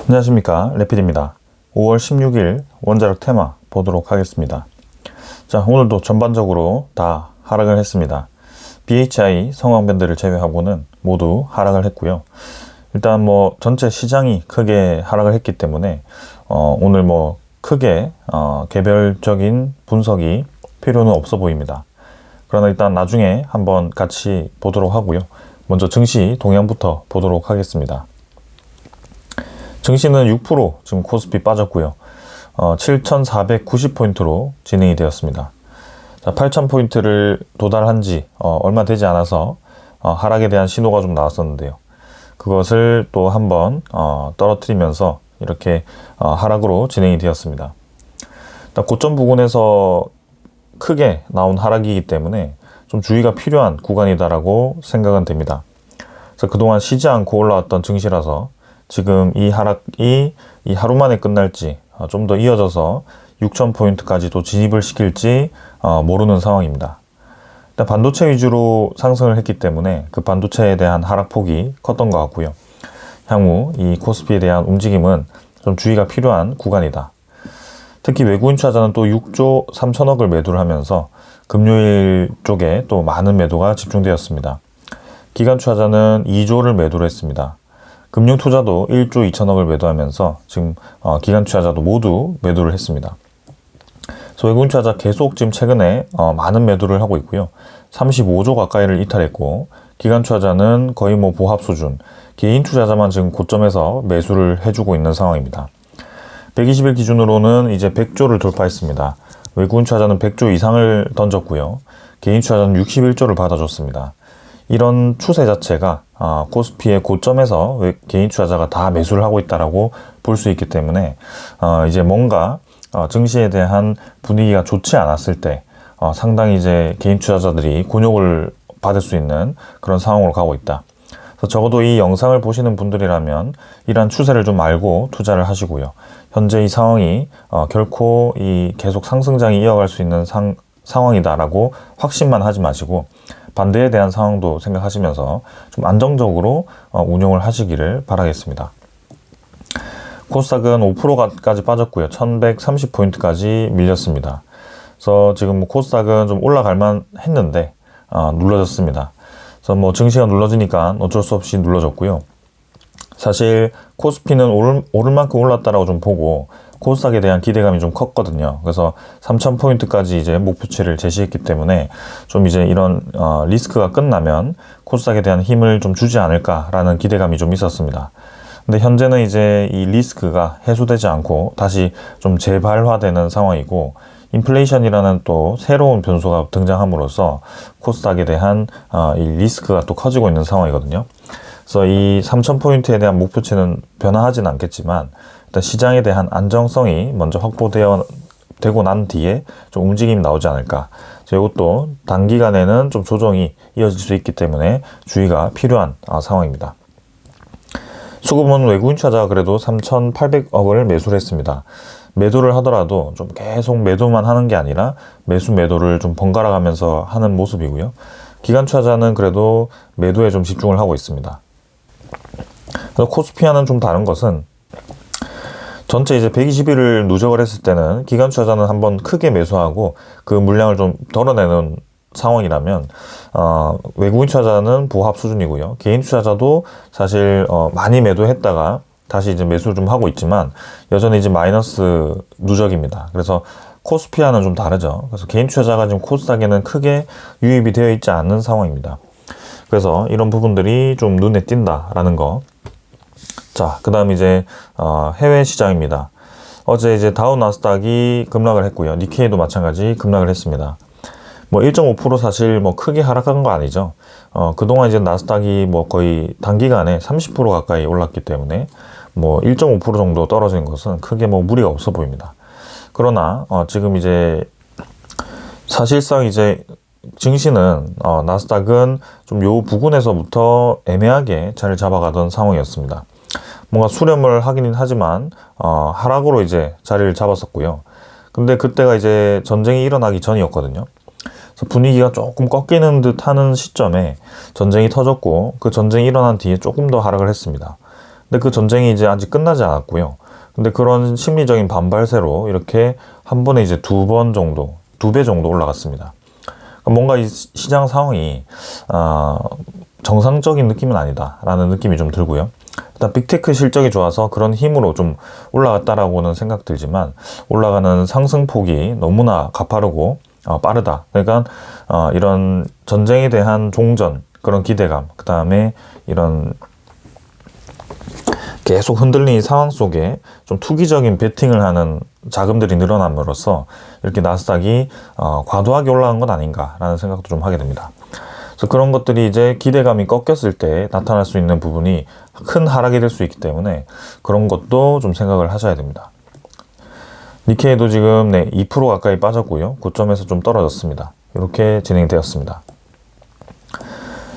안녕하십니까, 레필입니다. 5월 16일 원자력 테마 보도록 하겠습니다. 자, 오늘도 전반적으로 다 하락을 했습니다. BHI 성황밴드를 제외하고는 모두 하락을 했고요. 일단 전체 시장이 크게 하락을 했기 때문에 오늘 크게 개별적인 분석이 필요는 없어 보입니다. 그러나 일단 나중에 한번 같이 보도록 하고요. 먼저 증시 동향부터 보도록 하겠습니다. 증시는 6% 지금 코스피 빠졌고요. 7,490포인트로 진행이 되었습니다. 8,000포인트를 도달한 지 얼마 되지 않아서 하락에 대한 신호가 좀 나왔었는데요. 그것을 또 한번 떨어뜨리면서 이렇게 하락으로 진행이 되었습니다. 고점 부근에서 크게 나온 하락이기 때문에 좀 주의가 필요한 구간이다라고 생각은 됩니다. 그래서 그동안 쉬지 않고 올라왔던 증시라서 지금 이 하락이 이 하루 만에 끝날지 좀 더 이어져서 6,000포인트까지도 진입을 시킬지 모르는 상황입니다. 일단 반도체 위주로 상승을 했기 때문에 그 반도체에 대한 하락폭이 컸던 것 같고요. 향후 이 코스피에 대한 움직임은 좀 주의가 필요한 구간이다. 특히 외국인 투자자는 또 6조 3천억을 매도를 하면서 금요일 쪽에 또 많은 매도가 집중되었습니다. 기관 투자자는 2조를 매도를 했습니다. 금융 투자도 1조 2천억을 매도하면서 지금 기관 투자자도 모두 매도를 했습니다. 그래서 외국인 투자자 계속 지금 최근에 많은 매도를 하고 있고요. 35조 가까이를 이탈했고, 기관 투자자는 거의 보합 수준, 개인 투자자만 지금 고점에서 매수를 해주고 있는 상황입니다. 120일 기준으로는 이제 100조를 돌파했습니다. 외국인 투자자는 100조 이상을 던졌고요. 개인 투자자는 61조를 받아줬습니다. 이런 추세 자체가 코스피의 고점에서 개인 투자자가 다 매수를 하고 있다라고 볼 수 있기 때문에 이제 뭔가 증시에 대한 분위기가 좋지 않았을 때 상당히 이제 개인 투자자들이 곤욕을 받을 수 있는 그런 상황으로 가고 있다. 그래서 적어도 이 영상을 보시는 분들이라면 이러한 추세를 좀 알고 투자를 하시고요. 현재 이 상황이 결코 이 계속 상승장이 이어갈 수 있는 상황이다라고 확신만 하지 마시고 반대에 대한 상황도 생각하시면서 좀 안정적으로 운용을 하시기를 바라겠습니다. 코스닥은 5%까지 빠졌고요. 1130포인트까지 밀렸습니다. 그래서 지금 코스닥은 좀 올라갈만 했는데 눌러졌습니다. 그래서 증시가 눌러지니까 어쩔 수 없이 눌러졌고요. 사실 코스피는 오를 만큼 올랐다라고 좀 보고 코스닥에 대한 기대감이 좀 컸거든요. 그래서 3,000포인트까지 이제 목표치를 제시했기 때문에 좀 이제 이런 리스크가 끝나면 코스닥에 대한 힘을 좀 주지 않을까라는 기대감이 좀 있었습니다. 근데 현재는 이제 이 리스크가 해소되지 않고 다시 좀 재발화되는 상황이고, 인플레이션이라는 또 새로운 변수가 등장함으로써 코스닥에 대한 이 리스크가 또 커지고 있는 상황이거든요. 그래서 이 3,000포인트에 대한 목표치는 변화하진 않겠지만 일단 시장에 대한 안정성이 먼저 확보되고 난 뒤에 좀 움직임이 나오지 않을까. 이것도 단기간에는 좀 조정이 이어질 수 있기 때문에 주의가 필요한 상황입니다. 수급은 외국인 투자자가 그래도 3,800억을 매수를 했습니다. 매도를 하더라도 좀 계속 매도만 하는 게 아니라 매도를 좀 번갈아 가면서 하는 모습이고요. 기관 투자자는 그래도 매도에 좀 집중을 하고 있습니다. 그래서 코스피와는 좀 다른 것은 전체 이제 120일을 누적을 했을 때는 기관 투자자는 한번 크게 매수하고 그 물량을 좀 덜어내는 상황이라면 외국인 투자자는 보합 수준이고요. 개인 투자자도 사실 많이 매도했다가 다시 이제 매수를 좀 하고 있지만 여전히 이제 마이너스 누적입니다. 그래서 코스피와는 좀 다르죠. 그래서 개인 투자자가 지금 코스닥에는 크게 유입이 되어 있지 않는 상황입니다. 그래서 이런 부분들이 좀 눈에 띈다라는 거. 자, 그 다음 이제 해외 시장입니다. 어제 이제 다우 나스닥이 급락을 했고요. 니케이도 마찬가지 급락을 했습니다. 1.5% 사실 크게 하락한 거 아니죠. 그동안 이제 나스닥이 거의 단기간에 30% 가까이 올랐기 때문에 1.5% 정도 떨어진 것은 크게 무리가 없어 보입니다. 그러나 지금 이제 사실상 이제 증시는 나스닥은 좀 요 부근에서부터 애매하게 자리를 잡아가던 상황이었습니다. 뭔가 수렴을 하긴 하지만 하락으로 이제 자리를 잡았었고요. 근데 그때가 이제 전쟁이 일어나기 전이었거든요. 그래서 분위기가 조금 꺾이는 듯 하는 시점에 전쟁이 터졌고 그 전쟁이 일어난 뒤에 조금 더 하락을 했습니다. 근데 그 전쟁이 이제 아직 끝나지 않았고요. 근데 그런 심리적인 반발세로 이렇게 한 번에 이제 2번 정도, 2배 정도 올라갔습니다. 뭔가 이 시장 상황이 정상적인 느낌은 아니다라는 느낌이 좀 들고요. 일단 빅테크 실적이 좋아서 그런 힘으로 좀 올라갔다라고는 생각 들지만 올라가는 상승폭이 너무나 가파르고 빠르다. 그러니까 이런 전쟁에 대한 종전, 그런 기대감, 그 다음에 이런 계속 흔들리는 상황 속에 좀 투기적인 베팅을 하는 자금들이 늘어남으로써 이렇게 나스닥이 과도하게 올라간 건 아닌가라는 생각도 좀 하게 됩니다. 그래서 그런 것들이 이제 기대감이 꺾였을 때 나타날 수 있는 부분이 큰 하락이 될 수 있기 때문에 그런 것도 좀 생각을 하셔야 됩니다. 니케이도 지금 2% 가까이 빠졌고요. 고점에서 좀 떨어졌습니다. 이렇게 진행되었습니다.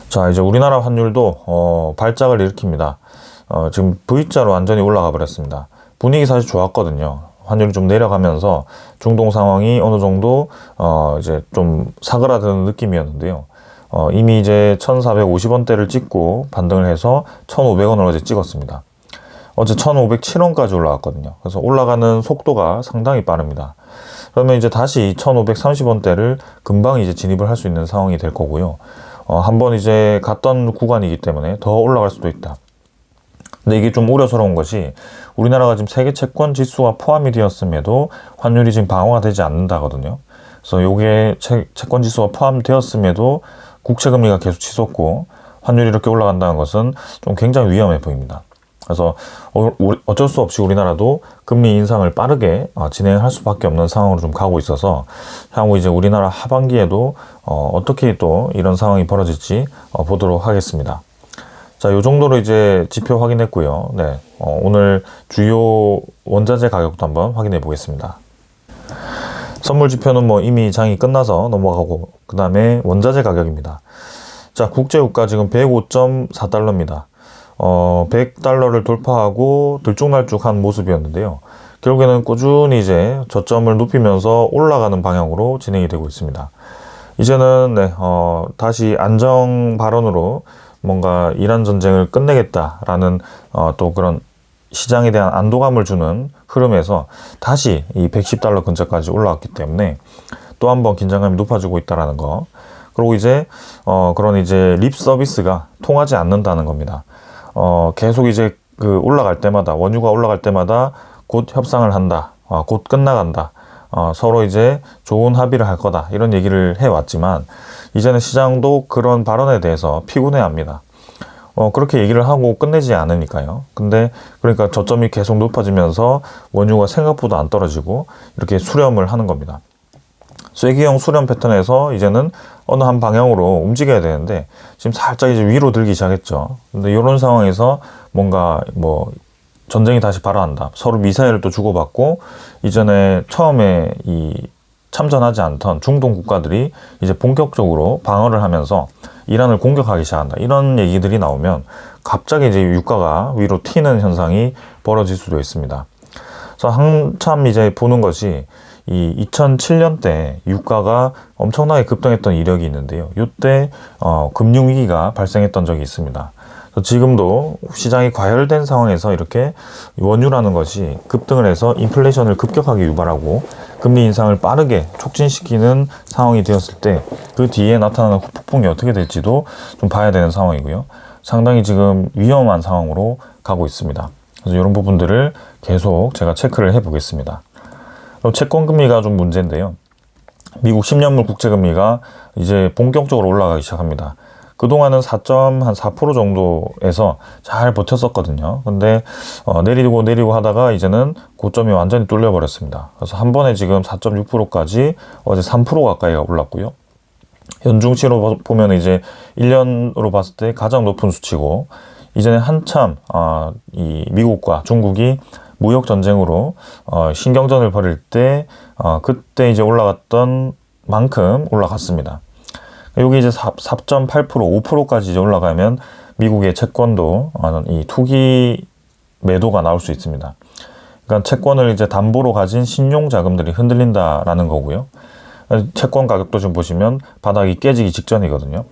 자, 이제 우리나라 환율도 발작을 일으킵니다. 지금 V자로 완전히 올라가 버렸습니다. 분위기 사실 좋았거든요. 환율이 좀 내려가면서 중동 상황이 어느 정도 이제 좀 사그라드는 느낌이었는데요. 이미 이제 1450원대를 찍고 반등을 해서 1500원을 어제 찍었습니다. 어제 1507원까지 올라갔거든요. 그래서 올라가는 속도가 상당히 빠릅니다. 그러면 이제 다시 1530원대를 금방 이제 진입을 할 수 있는 상황이 될 거고요. 한번 이제 갔던 구간이기 때문에 더 올라갈 수도 있다. 근데 이게 좀 우려스러운 것이 우리나라가 지금 세계 채권 지수와 포함이 되었음에도 환율이 지금 방어가 되지 않는다거든요. 그래서 요게 채권 지수가 포함되었음에도 국채 금리가 계속 치솟고 환율이 이렇게 올라간다는 것은 좀 굉장히 위험해 보입니다. 그래서 어쩔 수 없이 우리나라도 금리 인상을 빠르게 진행할 수밖에 없는 상황으로 좀 가고 있어서 향후 이제 우리나라 하반기에도 어떻게 또 이런 상황이 벌어질지 보도록 하겠습니다. 자, 요 정도로 이제 지표 확인했고요. 네, 오늘 주요 원자재 가격도 한번 확인해 보겠습니다. 선물 지표는 뭐 이미 장이 끝나서 넘어가고, 그 다음에 원자재 가격입니다. 자, 국제유가 지금 105.4달러입니다. 100달러를 돌파하고 들쭉날쭉한 모습이었는데요. 결국에는 꾸준히 이제 저점을 높이면서 올라가는 방향으로 진행이 되고 있습니다. 이제는 다시 안정 발언으로 뭔가 이란 전쟁을 끝내겠다라는 또 그런 시장에 대한 안도감을 주는 흐름에서 다시 이 110달러 근처까지 올라왔기 때문에 또 한 번 긴장감이 높아지고 있다라는 거. 그리고 이제 그런 이제 립 서비스가 통하지 않는다는 겁니다. 계속 이제 그 올라갈 때마다, 원유가 올라갈 때마다 곧 협상을 한다, 곧 끝나간다, 서로 이제 좋은 합의를 할 거다, 이런 얘기를 해왔지만 이제는 시장도 그런 발언에 대해서 피곤해 합니다. 그렇게 얘기를 하고 끝내지 않으니까요. 근데 그러니까 저점이 계속 높아지면서 원유가 생각보다 안 떨어지고 이렇게 수렴을 하는 겁니다. 쐐기형 수렴 패턴에서 이제는 어느 한 방향으로 움직여야 되는데 지금 살짝 이제 위로 들기 시작했죠. 근데 이런 상황에서 뭔가 뭐 전쟁이 다시 발화한다, 서로 미사일을 또 주고받고 이전에 처음에 참전하지 않던 중동 국가들이 이제 본격적으로 방어를 하면서 이란을 공격하기 시작한다, 이런 얘기들이 나오면 갑자기 이제 유가가 위로 튀는 현상이 벌어질 수도 있습니다. 그래서 한참 이제 보는 것이 이 2007년 때 유가가 엄청나게 급등했던 이력이 있는데요. 이때 금융위기가 발생했던 적이 있습니다. 지금도 시장이 과열된 상황에서 이렇게 원유라는 것이 급등을 해서 인플레이션을 급격하게 유발하고 금리 인상을 빠르게 촉진시키는 상황이 되었을 때 그 뒤에 나타나는 후폭풍이 어떻게 될지도 좀 봐야 되는 상황이고요. 상당히 지금 위험한 상황으로 가고 있습니다. 그래서 이런 부분들을 계속 제가 체크를 해 보겠습니다. 채권 금리가 좀 문제인데요. 미국 10년물 국채 금리가 이제 본격적으로 올라가기 시작합니다. 그동안은 4.4% 정도에서 잘 버텼었거든요. 근데 내리고 하다가 이제는 고점이 완전히 뚫려버렸습니다. 그래서 한 번에 지금 4.6%까지 어제 3% 가까이가 올랐고요. 연중치로 보면 이제 1년으로 봤을 때 가장 높은 수치고, 이전에 한참 이 미국과 중국이 무역 전쟁으로 신경전을 벌일 때 그때 이제 올라갔던 만큼 올라갔습니다. 여기 이제 4.8%, 5%까지 이제 올라가면 미국의 채권도 이 투기 매도가 나올 수 있습니다. 그러니까 채권을 이제 담보로 가진 신용 자금들이 흔들린다라는 거고요. 채권 가격도 지금 보시면 바닥이 깨지기 직전이거든요.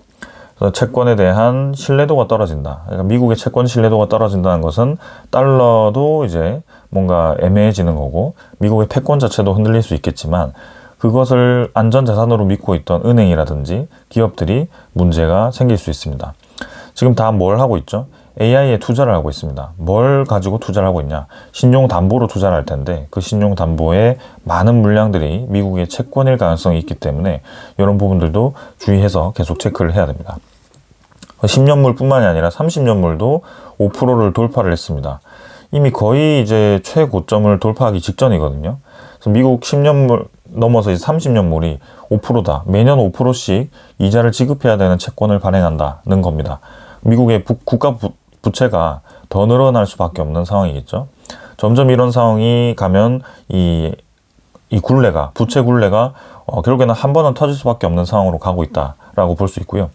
그래서 채권에 대한 신뢰도가 떨어진다. 그러니까 미국의 채권 신뢰도가 떨어진다는 것은 달러도 이제 뭔가 애매해지는 거고 미국의 패권 자체도 흔들릴 수 있겠지만 그것을 안전자산으로 믿고 있던 은행이라든지 기업들이 문제가 생길 수 있습니다. 지금 다 뭘 하고 있죠? AI에 투자를 하고 있습니다. 뭘 가지고 투자를 하고 있냐? 신용담보로 투자를 할 텐데 그 신용담보에 많은 물량들이 미국의 채권일 가능성이 있기 때문에 이런 부분들도 주의해서 계속 체크를 해야 됩니다. 10년물 뿐만이 아니라 30년물도 5%를 돌파를 했습니다. 이미 거의 이제 최고점을 돌파하기 직전이거든요. 그래서 미국 10년물 넘어서 이제 30년물이 5%다. 매년 5%씩 이자를 지급해야 되는 채권을 발행한다는 겁니다. 미국의 국가 부채가 더 늘어날 수밖에 없는 상황이겠죠. 점점 이런 상황이 가면 이 굴레가, 부채 굴레가 결국에는 한 번은 터질 수밖에 없는 상황으로 가고 있다라고 볼 수 있고요.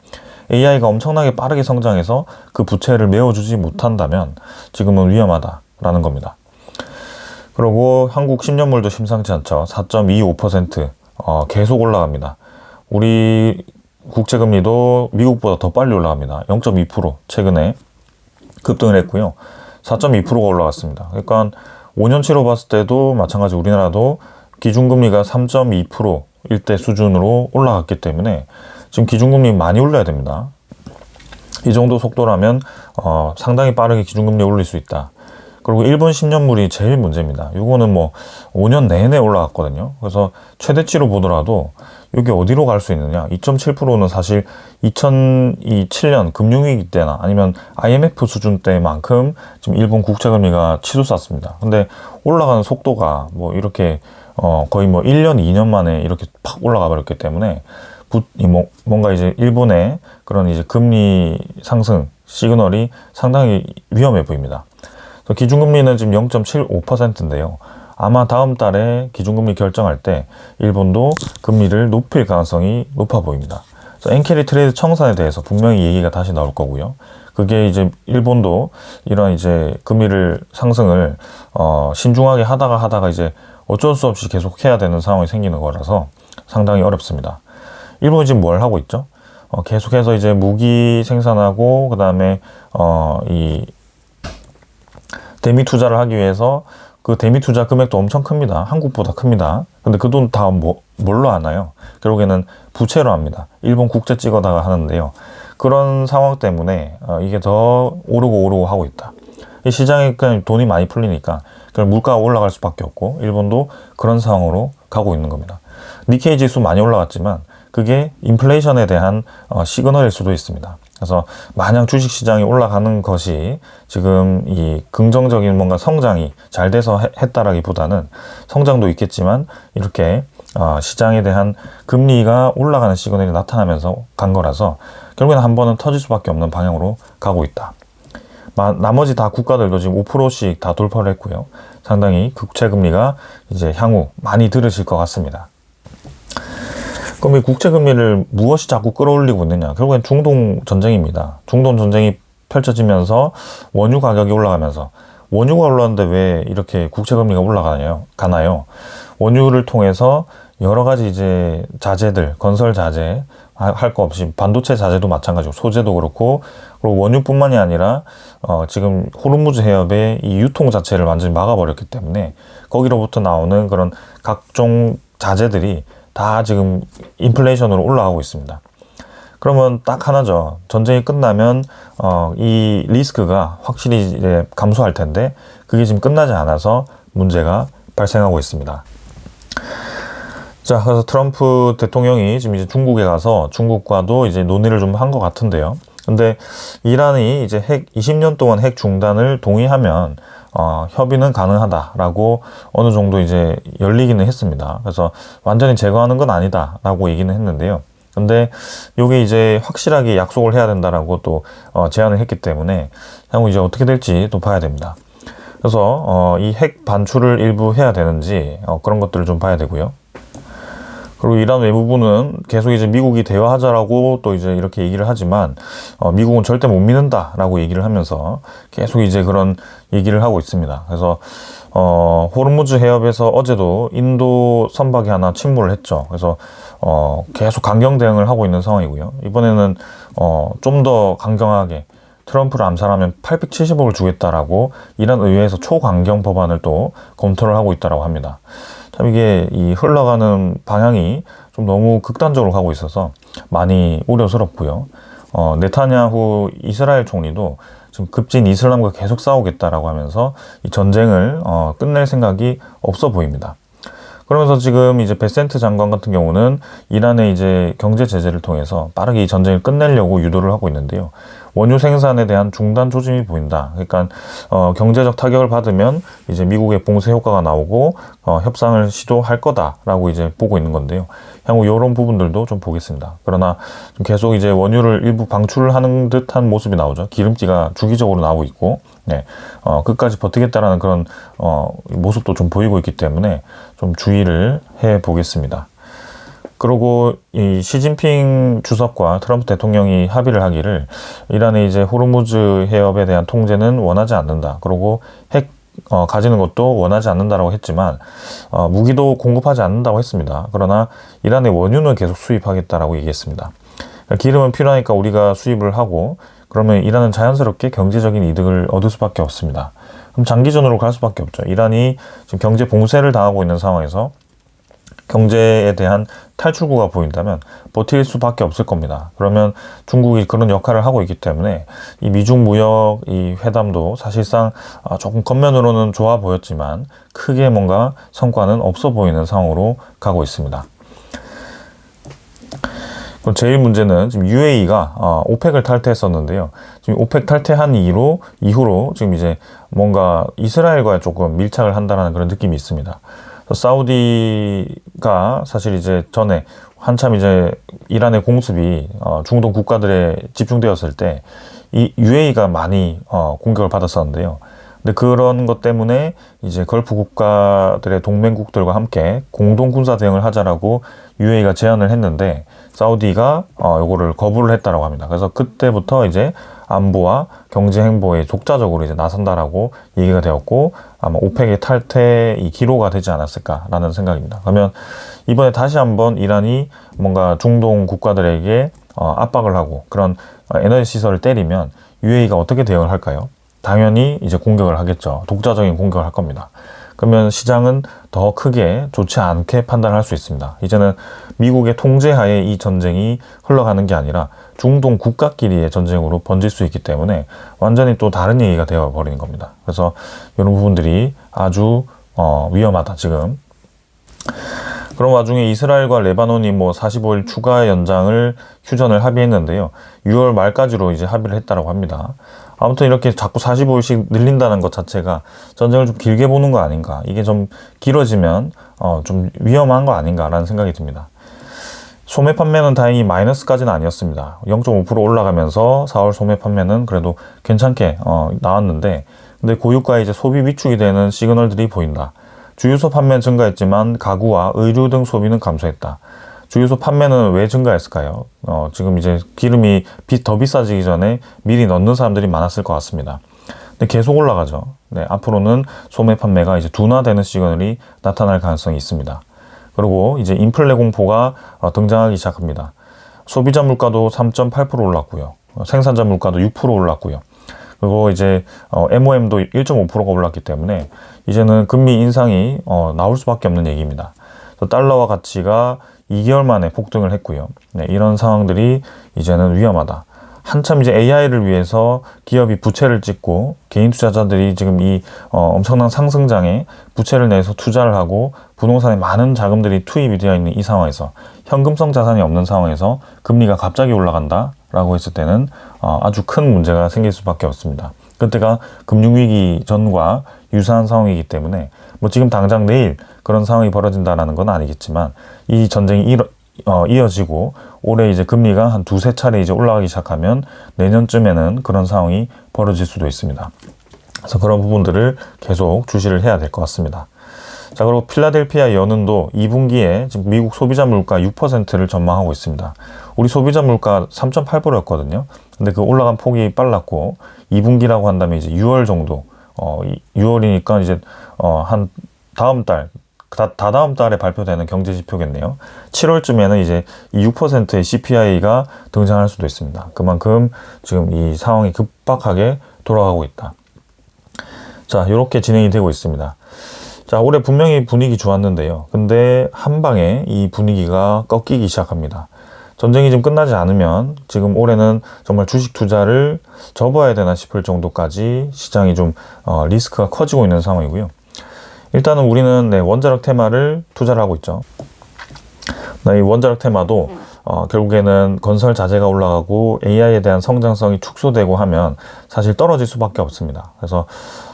AI가 엄청나게 빠르게 성장해서 그 부채를 메워주지 못한다면 지금은 위험하다라는 겁니다. 그리고 한국 10년물도 심상치 않죠. 4.25% 계속 올라갑니다. 우리 국채금리도 미국보다 더 빨리 올라갑니다. 0.2% 최근에 급등을 했고요. 4.2%가 올라갔습니다. 그러니까 5년치로 봤을 때도 마찬가지 우리나라도 기준금리가 3.2%일 때 수준으로 올라갔기 때문에 지금 기준금리 많이 올려야 됩니다. 이 정도 속도라면 상당히 빠르게 기준금리 올릴 수 있다. 그리고 일본 10년물이 제일 문제입니다. 이거는 뭐 5년 내내 올라갔거든요. 그래서 최대치로 보더라도 이게 어디로 갈 수 있느냐. 2.7%는 사실 2007년 금융위기 때나 아니면 IMF 수준 때만큼 지금 일본 국채금리가 치솟았습니다. 근데 올라가는 속도가 뭐 이렇게 거의 뭐 1년, 2년 만에 이렇게 팍 올라가 버렸기 때문에 뭔가 이제 일본의 그런 이제 금리 상승 시그널이 상당히 위험해 보입니다. 기준금리는 지금 0.75%인데요. 아마 다음 달에 기준금리 결정할 때 일본도 금리를 높일 가능성이 높아 보입니다. 엔캐리 트레이드 청산에 대해서 분명히 얘기가 다시 나올 거고요. 그게 이제 일본도 이런 이제 금리를 상승을 신중하게 하다가 이제 어쩔 수 없이 계속 해야 되는 상황이 생기는 거라서 상당히 어렵습니다. 일본이 지금 뭘 하고 있죠? 계속해서 이제 무기 생산하고 그다음에 이 대미 투자를 하기 위해서 그 대미 투자 금액도 엄청 큽니다. 한국보다 큽니다. 근데 그 돈 다 뭘로 하나요? 결국에는 부채로 합니다. 일본 국채 찍어다가 하는데요. 그런 상황 때문에 이게 더 오르고 하고 있다. 이 시장에 그냥 돈이 많이 풀리니까 물가가 올라갈 수밖에 없고 일본도 그런 상황으로 가고 있는 겁니다. 니케이 지수 많이 올라갔지만 그게 인플레이션에 대한 시그널일 수도 있습니다. 그래서 마냥 주식시장이 올라가는 것이 지금 이 긍정적인 뭔가 성장이 잘 돼서 했다라기보다는 성장도 있겠지만 이렇게 시장에 대한 금리가 올라가는 시그널이 나타나면서 간 거라서 결국에는 한 번은 터질 수밖에 없는 방향으로 가고 있다. 나머지 다 국가들도 지금 5%씩 다 돌파를 했고요. 상당히 국채금리가 이제 향후 많이 들으실 것 같습니다. 그럼 이 국채금리를 무엇이 자꾸 끌어올리고 있느냐? 결국엔 중동 전쟁입니다. 중동 전쟁이 펼쳐지면서 원유 가격이 올라가면서 원유가 올랐는데 왜 이렇게 국채금리가 올라가나요? 원유를 통해서 여러 가지 이제 자재들, 건설 자재 할 거 없이 반도체 자재도 마찬가지고 소재도 그렇고 그리고 원유뿐만이 아니라 지금 호르무즈 해협의 이 유통 자체를 완전히 막아버렸기 때문에 거기로부터 나오는 그런 각종 자재들이 다 지금 인플레이션으로 올라가고 있습니다. 그러면 딱 하나죠. 전쟁이 끝나면 이 리스크가 확실히 이제 감소할 텐데 그게 지금 끝나지 않아서 문제가 발생하고 있습니다. 자, 그래서 트럼프 대통령이 지금 이제 중국에 가서 중국과도 이제 논의를 좀 한 것 같은데요. 근데 이란이 이제 20년 동안 핵 중단을 동의하면 협의는 가능하다라고 어느 정도 이제 열리기는 했습니다. 그래서 완전히 제거하는 건 아니다라고 얘기는 했는데요. 근데 이게 이제 확실하게 약속을 해야 된다라고 또 제안을 했기 때문에 향후 이제 어떻게 될지 또 봐야 됩니다. 그래서 이 핵 반출을 일부 해야 되는지 그런 것들을 좀 봐야 되고요. 그리고 이란 외무부는 계속 이제 미국이 대화하자라고 또 이제 이렇게 얘기를 하지만 미국은 절대 못 믿는다라고 얘기를 하면서 계속 이제 그런 얘기를 하고 있습니다. 그래서 호르무즈 해협에서 어제도 인도 선박이 하나 침몰을 했죠. 그래서 계속 강경 대응을 하고 있는 상황이고요. 이번에는 좀 더 강경하게 트럼프를 암살하면 870억을 주겠다라고 이란 의회에서 초강경 법안을 또 검토를 하고 있다라고 합니다. 참 이게 이 흘러가는 방향이 좀 너무 극단적으로 가고 있어서 많이 우려스럽고요. 네타냐후 이스라엘 총리도 지금 급진 이슬람과 계속 싸우겠다라고 하면서 이 전쟁을 끝낼 생각이 없어 보입니다. 그러면서 지금 이제 베센트 장관 같은 경우는 이란의 이제 경제 제재를 통해서 빠르게 이 전쟁을 끝내려고 유도를 하고 있는데요. 원유 생산에 대한 중단 조짐이 보인다. 그러니까 경제적 타격을 받으면 이제 미국의 봉쇄 효과가 나오고 협상을 시도할 거다라고 이제 보고 있는 건데요. 향후 이런 부분들도 좀 보겠습니다. 그러나 좀 계속 이제 원유를 일부 방출을 하는 듯한 모습이 나오죠. 기름기가 주기적으로 나오고 있고, 네, 끝까지 버티겠다라는 그런 모습도 좀 보이고 있기 때문에 좀 주의를 해 보겠습니다. 그리고 이 시진핑 주석과 트럼프 대통령이 합의를 하기를 이란의 이제 호르무즈 해협에 대한 통제는 원하지 않는다. 그리고 핵 가지는 것도 원하지 않는다라고 했지만 무기도 공급하지 않는다고 했습니다. 그러나 이란의 원유는 계속 수입하겠다라고 얘기했습니다. 기름은 필요하니까 우리가 수입을 하고 그러면 이란은 자연스럽게 경제적인 이득을 얻을 수밖에 없습니다. 그럼 장기전으로 갈 수밖에 없죠. 이란이 지금 경제 봉쇄를 당하고 있는 상황에서 경제에 대한 탈출구가 보인다면 버틸 수밖에 없을 겁니다. 그러면 중국이 그런 역할을 하고 있기 때문에 이 미중 무역 이 회담도 사실상 조금 겉면으로는 좋아 보였지만 크게 뭔가 성과는 없어 보이는 상황으로 가고 있습니다. 그럼 제일 문제는 지금 UAE가 오펙을 탈퇴했었는데요. 지금 오펙 탈퇴한 이후로 지금 이제 뭔가 이스라엘과 조금 밀착을 한다는 그런 느낌이 있습니다. 사우디가 사실 이제 전에 한참 이제 이란의 공습이 중동 국가들에 집중되었을 때 이 UAE가 많이 공격을 받았었는데요. 근데 그런 것 때문에 이제 걸프 국가들의 동맹국들과 함께 공동 군사 대응을 하자라고 UAE가 제안을 했는데 사우디가 요거를 거부를 했다라고 합니다. 그래서 그때부터 이제 안보와 경제 행보에 독자적으로 이제 나선다라고 얘기가 되었고 아마 오펙의 탈퇴 이 기로가 되지 않았을까라는 생각입니다. 그러면 이번에 다시 한번 이란이 뭔가 중동 국가들에게 압박을 하고 그런 에너지 시설을 때리면 UAE가 어떻게 대응을 할까요? 당연히 이제 공격을 하겠죠. 독자적인 공격을 할 겁니다. 그러면 시장은 더 크게 좋지 않게 판단할 수 있습니다. 이제는 미국의 통제하에 이 전쟁이 흘러가는 게 아니라 중동 국가끼리의 전쟁으로 번질 수 있기 때문에 완전히 또 다른 얘기가 되어버리는 겁니다. 그래서 이런 부분들이 아주 위험하다 지금. 그런 와중에 이스라엘과 레바논이 45일 추가 연장을 휴전을 합의했는데요. 6월 말까지로 이제 합의를 했다라고 합니다. 아무튼 이렇게 자꾸 45일씩 늘린다는 것 자체가 전쟁을 좀 길게 보는 거 아닌가. 이게 좀 길어지면 좀 위험한 거 아닌가라는 생각이 듭니다. 소매 판매는 다행히 마이너스까지는 아니었습니다. 0.5% 올라가면서 4월 소매 판매는 그래도 괜찮게 나왔는데 근데 고유가 이제 소비 위축이 되는 시그널들이 보인다. 주유소 판매는 증가했지만 가구와 의류 등 소비는 감소했다. 주유소 판매는 왜 증가했을까요? 지금 이제 기름이 더 비싸지기 전에 미리 넣는 사람들이 많았을 것 같습니다. 근데 계속 올라가죠. 네, 앞으로는 소매 판매가 이제 둔화되는 시그널이 나타날 가능성이 있습니다. 그리고 이제 인플레 공포가 등장하기 시작합니다. 소비자 물가도 3.8% 올랐고요. 생산자 물가도 6% 올랐고요. 그리고 이제 MOM도 1.5%가 올랐기 때문에 이제는 금리 인상이 나올 수밖에 없는 얘기입니다. 달러화 가치가 2개월 만에 폭등을 했고요. 네, 이런 상황들이 이제는 위험하다. 한참 이제 AI를 위해서 기업이 부채를 찍고 개인 투자자들이 지금 이 엄청난 상승장에 부채를 내서 투자를 하고 부동산에 많은 자금들이 투입이 되어 있는 이 상황에서 현금성 자산이 없는 상황에서 금리가 갑자기 올라간다라고 했을 때는 아주 큰 문제가 생길 수밖에 없습니다. 그때가 금융위기 전과 유사한 상황이기 때문에 지금 당장 내일 그런 상황이 벌어진다는 건 아니겠지만 이 전쟁이 이어지고 올해 이제 금리가 한 두세 차례 이제 올라가기 시작하면 내년쯤에는 그런 상황이 벌어질 수도 있습니다. 그래서 그런 부분들을 계속 주시를 해야 될 것 같습니다. 자, 그리고 필라델피아 연은도 2분기에 지금 미국 소비자 물가 6%를 전망하고 있습니다. 우리 소비자 물가 3.8%였거든요. 근데 그 올라간 폭이 빨랐고 2분기라고 한다면 이제 6월 정도, 6월이니까 이제 한 다음 달, 다다음 달에 발표되는 경제 지표겠네요. 7월쯤에는 이제 이 6%의 CPI가 등장할 수도 있습니다. 그만큼 지금 이 상황이 급박하게 돌아가고 있다. 자, 이렇게 진행이 되고 있습니다. 자, 올해 분명히 분위기 좋았는데요. 근데 한 방에 이 분위기가 꺾이기 시작합니다. 전쟁이 좀 끝나지 않으면 지금 올해는 정말 주식 투자를 접어야 되나 싶을 정도까지 시장이 좀 리스크가 커지고 있는 상황이고요. 일단은 우리는 원자력 테마를 투자를 하고 있죠. 이 원자력 테마도 결국에는 건설 자재가 올라가고 AI에 대한 성장성이 축소되고 하면 사실 떨어질 수밖에 없습니다. 그래서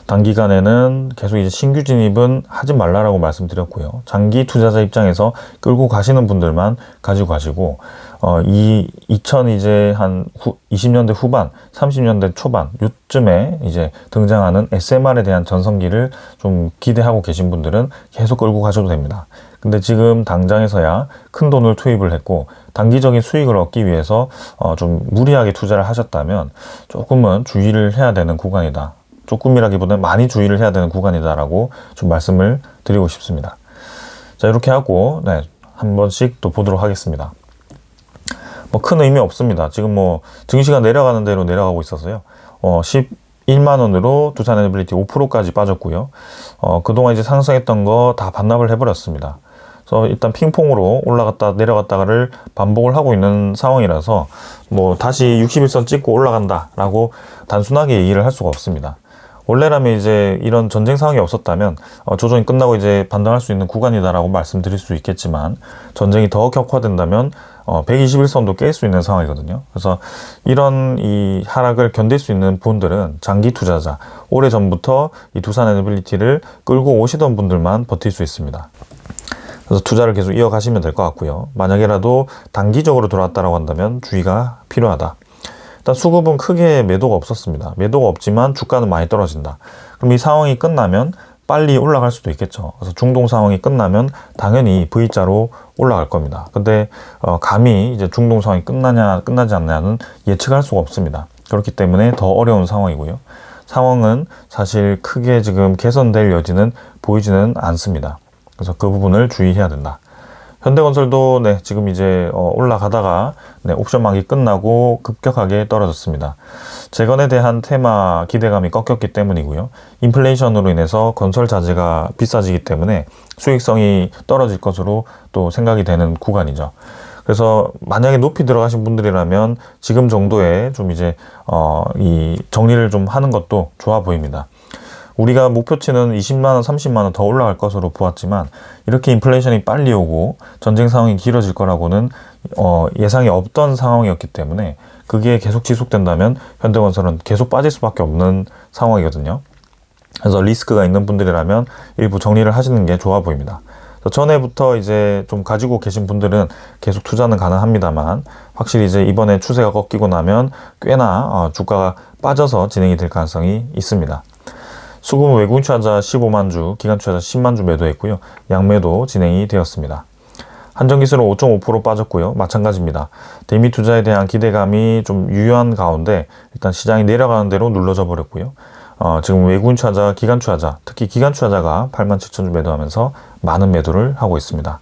단기간에는 계속 이제 신규 진입은 하지 말라라고 말씀드렸고요. 장기 투자자 입장에서 끌고 가시는 분들만 가지고 가시고, 이 2020년대 후반, 30년대 초반 요쯤에 이제 등장하는 SMR에 대한 전성기를 좀 기대하고 계신 분들은 계속 끌고 가셔도 됩니다. 근데 지금 당장에서야 큰 돈을 투입을 했고 단기적인 수익을 얻기 위해서 좀 무리하게 투자를 하셨다면 조금은 주의를 해야 되는 구간이다. 조금이라기보다는 많이 주의를 해야 되는 구간이다라고 좀 말씀을 드리고 싶습니다. 자, 이렇게 하고 한 번씩 또 보도록 하겠습니다. 뭐 큰 의미 없습니다. 지금 뭐 증시가 내려가는 대로 내려가고 있어서요. 11만 원으로 두산에너빌리티 5%까지 빠졌고요. 그동안 이제 상승했던 거 다 반납을 해버렸습니다. 그래서 일단 핑퐁으로 올라갔다 내려갔다를 반복을 하고 있는 상황이라서 뭐 다시 61선 찍고 올라간다라고 단순하게 얘기를 할 수가 없습니다. 원래라면 이제 이런 전쟁 상황이 없었다면 조정이 끝나고 이제 반등할 수 있는 구간이다라고 말씀드릴 수 있겠지만 전쟁이 더 격화된다면 121선도 깰 수 있는 상황이거든요. 그래서 이런 이 하락을 견딜 수 있는 분들은 장기 투자자, 오래전부터 이 두산에너빌리티를 끌고 오시던 분들만 버틸 수 있습니다. 그래서 투자를 계속 이어가시면 될 것 같고요. 만약에라도 단기적으로 들어왔다라고 한다면 주의가 필요하다. 일단 수급은 크게 매도가 없었습니다. 매도가 없지만 주가는 많이 떨어진다. 그럼 이 상황이 끝나면 빨리 올라갈 수도 있겠죠. 그래서 중동 상황이 끝나면 당연히 V자로 올라갈 겁니다. 근데 감히 이제 중동 상황이 끝나냐 끝나지 않냐는 예측할 수가 없습니다. 그렇기 때문에 더 어려운 상황이고요. 상황은 사실 크게 지금 개선될 여지는 보이지는 않습니다. 그래서 그 부분을 주의해야 된다. 현대건설도 지금 이제 올라가다가 옵션 만기 끝나고 급격하게 떨어졌습니다. 재건에 대한 테마 기대감이 꺾였기 때문이고요. 인플레이션으로 인해서 건설 자재가 비싸지기 때문에 수익성이 떨어질 것으로 또 생각이 되는 구간이죠. 그래서 만약에 높이 들어가신 분들이라면 지금 정도에 좀 이제 이 정리를 좀 하는 것도 좋아 보입니다. 우리가 목표치는 20만원, 30만원 더 올라갈 것으로 보았지만 이렇게 인플레이션이 빨리 오고 전쟁 상황이 길어질 거라고는 예상이 없던 상황이었기 때문에 그게 계속 지속된다면 현대건설은 계속 빠질 수밖에 없는 상황이거든요. 그래서 리스크가 있는 분들이라면 일부 정리를 하시는 게 좋아 보입니다. 전에부터 이제 좀 가지고 계신 분들은 계속 투자는 가능합니다만 확실히 이제 이번에 추세가 꺾이고 나면 꽤나 주가가 빠져서 진행이 될 가능성이 있습니다. 수급은 외국인 투자자 15만 주, 기관 투자자 10만 주 매도했고요. 양매도 진행이 되었습니다. 한전기술은 5.5% 빠졌고요. 마찬가지입니다. 대미 투자에 대한 기대감이 좀 유효한 가운데 일단 시장이 내려가는 대로 눌러져 버렸고요. 지금 외국인 투자자, 기관 투자자, 특히 기관 투자자가 87,000주 매도하면서 많은 매도를 하고 있습니다.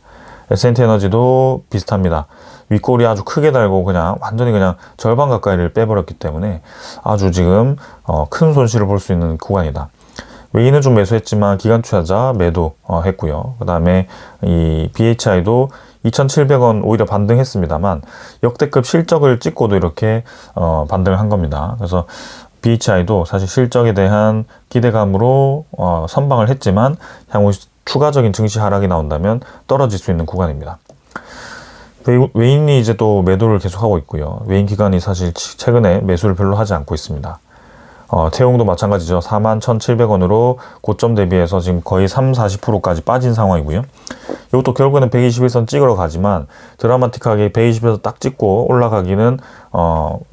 S&T에너지도 비슷합니다. 윗골이 아주 크게 달고 완전히 절반 가까이를 빼버렸기 때문에 아주 지금 큰 손실을 볼 수 있는 구간이다. 외인은 좀 매수했지만 기관 투자자 매도 했고요. 그 다음에 이 BHI도 2,700원 오히려 반등했습니다만 역대급 실적을 찍고도 이렇게 반등을 한 겁니다. 그래서 BHI도 사실 실적에 대한 기대감으로 선방을 했지만 향후 추가적인 증시 하락이 나온다면 떨어질 수 있는 구간입니다. 외인이 이제 또 매도를 계속하고 있고요. 외인 기관이 사실 최근에 매수를 별로 하지 않고 있습니다. 태용도 마찬가지죠. 41,700원으로 고점 대비해서 지금 거의 40%까지 빠진 상황이고요. 이것도 결국에는 121선 찍으러 가지만 드라마틱하게 120에서 딱 찍고 올라가기는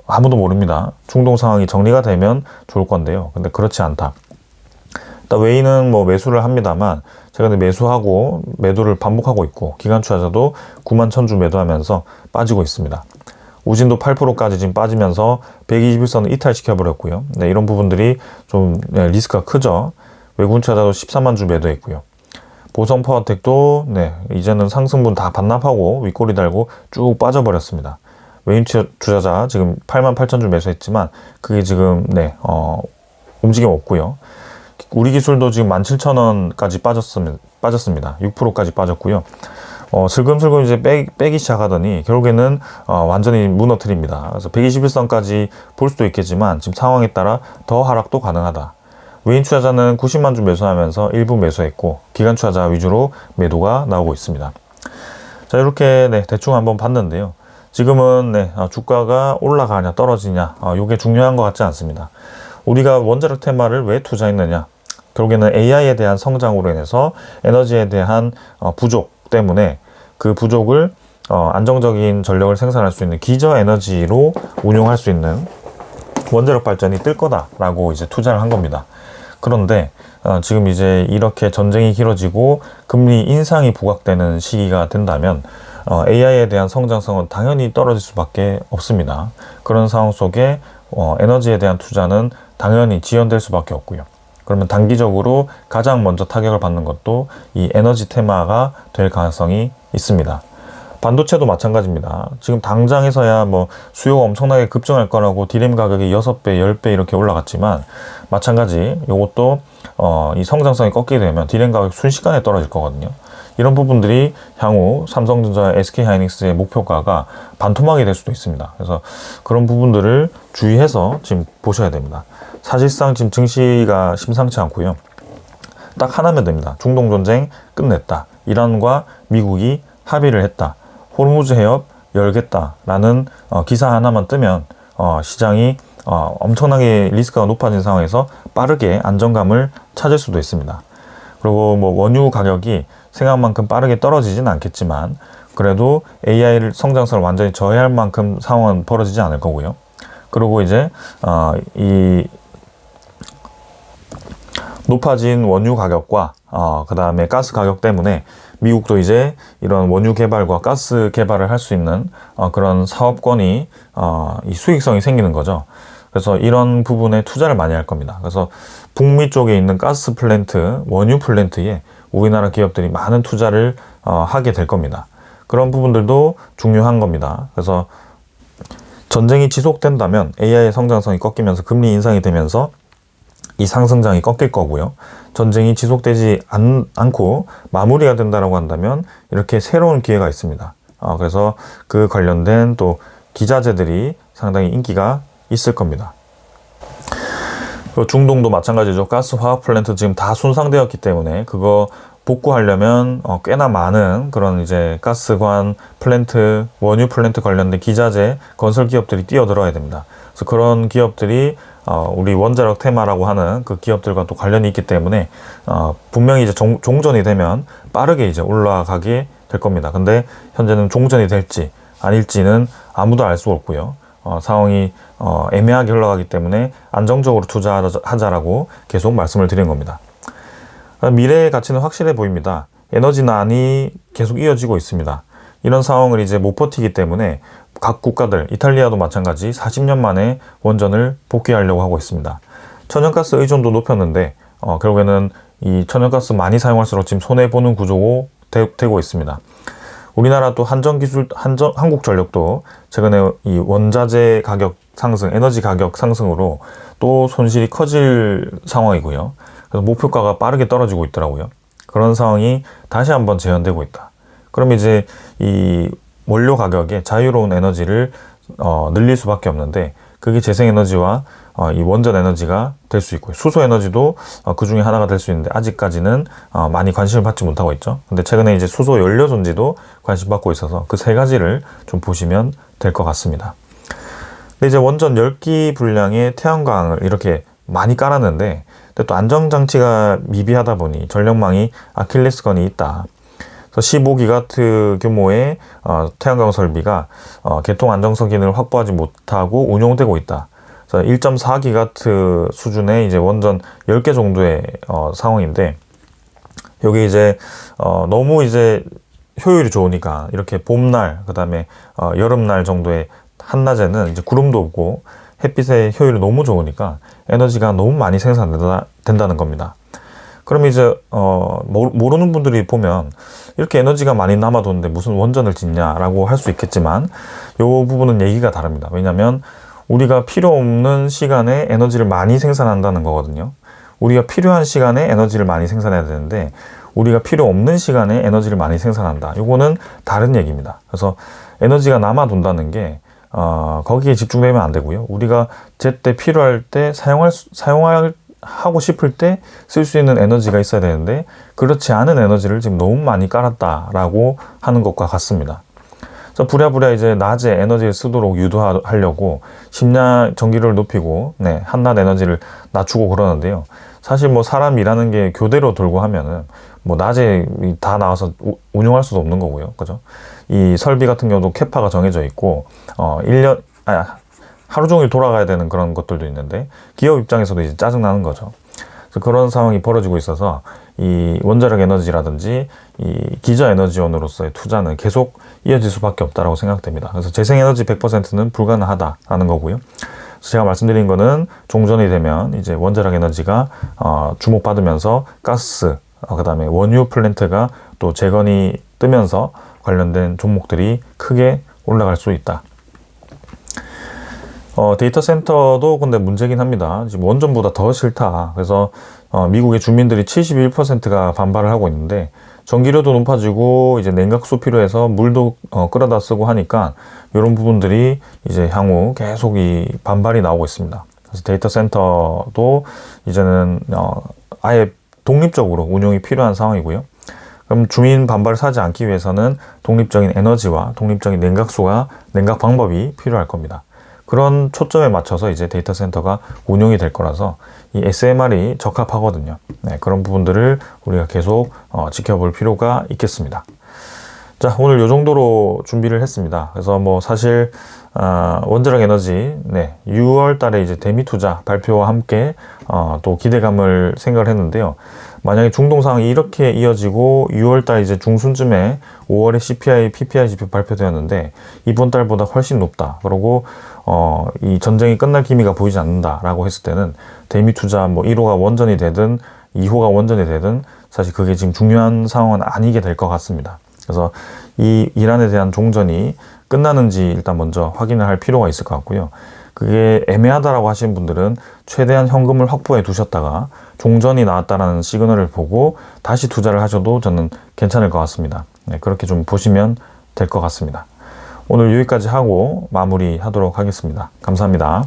아무도 모릅니다. 중동 상황이 정리가 되면 좋을 건데요. 근데 그렇지 않다. 일단 외인은 뭐 매수를 합니다만 최근에 매수하고 매도를 반복하고 있고, 기관 투자자도 9만 1000주 매도하면서 빠지고 있습니다. 우진도 8%까지 지금 빠지면서 121선을 이탈시켜버렸고요. 네, 이런 부분들이 좀 리스크가 크죠. 외국인 투자자도 13만 주 매도했고요. 보성 파워텍도 이제는 상승분 다 반납하고 윗꼬리 달고 쭉 빠져버렸습니다. 외인 투자자 지금 8만 8천 주 매수했지만 그게 지금 움직임 없고요. 우리 기술도 지금 17,000원까지 빠졌습니다. 6%까지 빠졌고요. 슬금슬금 이제 빼기 시작하더니 결국에는 완전히 무너뜨립니다. 그래서 121선까지 볼 수도 있겠지만 지금 상황에 따라 더 하락도 가능하다. 외인 투자자는 90만 주 매수하면서 일부 매수했고, 기관 투자자 위주로 매도가 나오고 있습니다. 자, 이렇게 대충 한번 봤는데요. 지금은 주가가 올라가냐 떨어지냐, 요게 중요한 것 같지 않습니다. 우리가 원자력 테마를 왜 투자했느냐? 결국에는 AI에 대한 성장으로 인해서 에너지에 대한 부족 때문에 그 부족을 안정적인 전력을 생산할 수 있는 기저 에너지로 운용할 수 있는 원자력 발전이 뜰 거다라고 이제 투자를 한 겁니다. 그런데 지금 이제 이렇게 전쟁이 길어지고 금리 인상이 부각되는 시기가 된다면 AI에 대한 성장성은 당연히 떨어질 수밖에 없습니다. 그런 상황 속에 에너지에 대한 투자는 당연히 지연될 수밖에 없고요. 그러면 단기적으로 가장 먼저 타격을 받는 것도 이 에너지 테마가 될 가능성이 있습니다. 반도체도 마찬가지입니다. 지금 당장에서야 뭐 수요가 엄청나게 급증할 거라고 디램 가격이 6배, 10배 이렇게 올라갔지만 마찬가지 이것도 이 성장성이 꺾이게 되면 디램 가격 순식간에 떨어질 거거든요. 이런 부분들이 향후 삼성전자, SK하이닉스의 목표가가 반토막이 될 수도 있습니다. 그래서 그런 부분들을 주의해서 지금 보셔야 됩니다. 사실상 지금 증시가 심상치 않고요. 딱 하나면 됩니다. 중동 전쟁 끝냈다. 이란과 미국이 합의를 했다. 호르무즈 해협 열겠다라는 기사 하나만 뜨면 시장이 엄청나게 리스크가 높아진 상황에서 빠르게 안정감을 찾을 수도 있습니다. 그리고 뭐 원유 가격이 생각만큼 빠르게 떨어지진 않겠지만 그래도 AI 성장성을 완전히 저해할 만큼 상황은 벌어지지 않을 거고요. 그리고 이제 이 높아진 원유 가격과 그 다음에 가스 가격 때문에 미국도 이제 이런 원유 개발과 가스 개발을 할 수 있는 그런 사업권이 이 수익성이 생기는 거죠. 그래서 이런 부분에 투자를 많이 할 겁니다. 그래서 북미 쪽에 있는 가스 플랜트, 원유 플랜트에 우리나라 기업들이 많은 투자를 하게 될 겁니다. 그런 부분들도 중요한 겁니다. 그래서 전쟁이 지속된다면 AI의 성장성이 꺾이면서 금리 인상이 되면서 이 상승장이 꺾일 거고요. 전쟁이 지속되지 않고 마무리가 된다라고 한다면 이렇게 새로운 기회가 있습니다. 그래서 그 관련된 또 기자재들이 상당히 인기가 있을 겁니다. 중동도 마찬가지죠. 가스 화학 플랜트 지금 다 손상되었기 때문에 그거 복구하려면 꽤나 많은 그런 이제 가스관 플랜트, 원유 플랜트 관련된 기자재 건설 기업들이 뛰어들어야 됩니다. 그래서 그런 기업들이 우리 원자력 테마라고 하는 그 기업들과 또 관련이 있기 때문에 분명히 이제 종전이 되면 빠르게 이제 올라가게 될 겁니다. 근데 현재는 종전이 될지 아닐지는 아무도 알 수 없고요. 상황이 애매하게 흘러가기 때문에 안정적으로 투자하자라고 계속 말씀을 드린 겁니다. 미래의 가치는 확실해 보입니다. 에너지난이 계속 이어지고 있습니다. 이런 상황을 이제 못 버티기 때문에 각 국가들, 이탈리아도 마찬가지 40년 만에 원전을 복귀하려고 하고 있습니다. 천연가스 의존도 높였는데 결국에는 이 천연가스 많이 사용할수록 지금 손해보는 구조고 되고 있습니다. 우리나라도 한국전력도 최근에 이 원자재 가격 상승, 에너지 가격 상승으로 또 손실이 커질 상황이고요. 그래서 목표가가 빠르게 떨어지고 있더라고요. 그런 상황이 다시 한번 재현되고 있다. 그럼 이제 이 원료 가격에 자유로운 에너지를 늘릴 수밖에 없는데 그게 재생에너지와 이 원전 에너지가 될 수 있고요. 수소 에너지도 그 중에 하나가 될 수 있는데 아직까지는 많이 관심을 받지 못하고 있죠. 근데 최근에 이제 수소 연료 전지도 관심 받고 있어서 그 세 가지를 좀 보시면 될 것 같습니다. 근데 이제 원전 10기 분량의 태양광을 이렇게 많이 깔았는데 근데 또 안정장치가 미비하다 보니 전력망이 아킬레스건이 있다. 그래서 15기가트 규모의 태양광 설비가 개통 안정성 기능을 확보하지 못하고 운용되고 있다. 그래서 1.4기가트 수준의 이제 원전 10개 정도의 상황인데 여기 이제 너무 이제 효율이 좋으니까 이렇게 봄날 그다음에 여름날 정도의 한낮에는 이제 구름도 없고 햇빛의 효율이 너무 좋으니까 에너지가 너무 많이 생산된다는 겁니다. 그럼 이제 모르는 분들이 보면 이렇게 에너지가 많이 남아도는데 무슨 원전을 짓냐라고 할 수 있겠지만 이 부분은 얘기가 다릅니다. 왜냐하면 우리가 필요 없는 시간에 에너지를 많이 생산한다는 거거든요. 우리가 필요한 시간에 에너지를 많이 생산해야 되는데 우리가 필요 없는 시간에 에너지를 많이 생산한다. 이거는 다른 얘기입니다. 그래서 에너지가 남아돈다는 게 거기에 집중되면 안 되고요. 우리가 제때 필요할 때 사용하고 싶을 때 쓸 수 있는 에너지가 있어야 되는데 그렇지 않은 에너지를 지금 너무 많이 깔았다라고 하는 것과 같습니다. 그래서 부랴부랴 이제 낮에 에너지를 쓰도록 유도하려고 심야 전기료를 높이고 한낮 에너지를 낮추고 그러는데요. 사실 뭐 사람 일하는 게 교대로 돌고 하면은 뭐 낮에 다 나와서 운용할 수도 없는 거고요. 그죠? 이 설비 같은 경우도 캐파가 정해져 있고 하루 종일 돌아가야 되는 그런 것들도 있는데 기업 입장에서도 이제 짜증나는 거죠. 그래서 그런 상황이 벌어지고 있어서 이 원자력 에너지라든지 이 기저 에너지원으로서의 투자는 계속 이어질 수밖에 없다라고 생각됩니다. 그래서 재생에너지 100%는 불가능하다라는 거고요. 그래서 제가 말씀드린 거는 종전이 되면 이제 원자력 에너지가 주목받으면서 가스, 그다음에 원유 플랜트가 또 재건이 뜨면서 관련된 종목들이 크게 올라갈 수 있다. 데이터 센터도 근데 문제긴 합니다. 지금 원전보다 더 싫다. 그래서 미국의 주민들이 71%가 반발을 하고 있는데 전기료도 높아지고 이제 냉각수 필요해서 물도 끌어다 쓰고 하니까 이런 부분들이 이제 향후 계속 이 반발이 나오고 있습니다. 그래서 데이터 센터도 이제는 아예 독립적으로 운용이 필요한 상황이고요. 그럼 주민 반발을 사지 않기 위해서는 독립적인 에너지와 독립적인 냉각 방법이 필요할 겁니다. 그런 초점에 맞춰서 이제 데이터 센터가 운용이 될 거라서 이 SMR이 적합하거든요. 그런 부분들을 우리가 계속 지켜볼 필요가 있겠습니다. 자, 오늘 이 정도로 준비를 했습니다. 그래서 뭐 사실 원자력 에너지 6월 달에 이제 대미 투자 발표와 함께 또 기대감을 생각을 했는데요. 만약에 중동 상황이 이렇게 이어지고 6월 달 이제 중순쯤에 5월에 CPI, PPI 지표 발표되었는데 이번 달보다 훨씬 높다. 그리고 이 전쟁이 끝날 기미가 보이지 않는다라고 했을 때는 대미 투자 뭐 1호가 원전이 되든 2호가 원전이 되든 사실 그게 지금 중요한 상황은 아니게 될 것 같습니다. 그래서 이 이란에 대한 종전이 끝나는지 일단 먼저 확인을 할 필요가 있을 것 같고요. 그게 애매하다라고 하시는 분들은 최대한 현금을 확보해 두셨다가 종전이 나왔다라는 시그널을 보고 다시 투자를 하셔도 저는 괜찮을 것 같습니다. 그렇게 좀 보시면 될 것 같습니다. 오늘 여기까지 하고 마무리하도록 하겠습니다. 감사합니다.